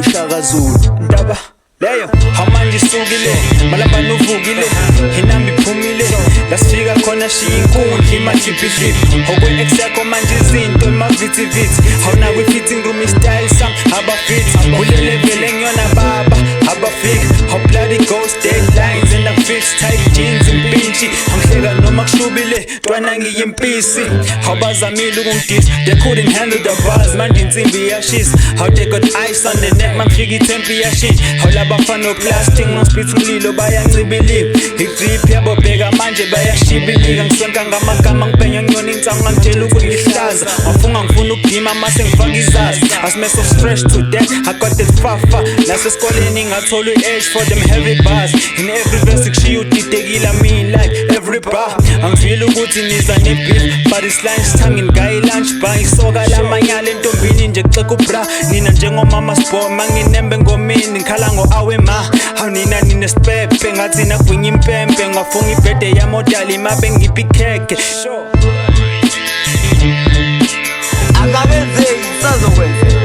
Shaka Zulu ndaba leyo amanje isukile malamba novukile inamba iphumile lasifika khona shiya inkundla imajiphidlip okwe ex yakho manje izinto emavithi awuna kwi-fitting room style sam abafit kule level engiyona baba abafik how bloody ghost deadlines and I fix tight jeans impintshi angihleka noma kushubile ntwana ngiyimpisi awubazamile ukungidisa they couldn't handle the buzz manje insimbi iyashisa how they got ice on the neck mangifika itempi iyashintsha how labafana plastic nospitha umlilo bayancibilika i-drip yabo bheka manje bayashibilika ngisonka ngamagama ngibhenya ngiyona insangu ngangitshela ukuthi ngihlaza ngafunga ngifuna ukudima mase ngifaka izazi asime so fresh to death I got that fafa nasesikoleni ngathola i-age for them heavy bars in every verse kushiya udidekile mean like every bar angifile ukuthi niza ne-beef but it's lunch time ngayi lunch bar isoka lamanyala entombini nje kuxeka ubra nina njengomama sbo manginembe ngomini ngikhala ngo-awe ma hawu nina sipepe ngathi nagwinya impempe ngafunga ibhede yamodala imabe ngiphi ikhekhe akabenzeki sazokwenzeka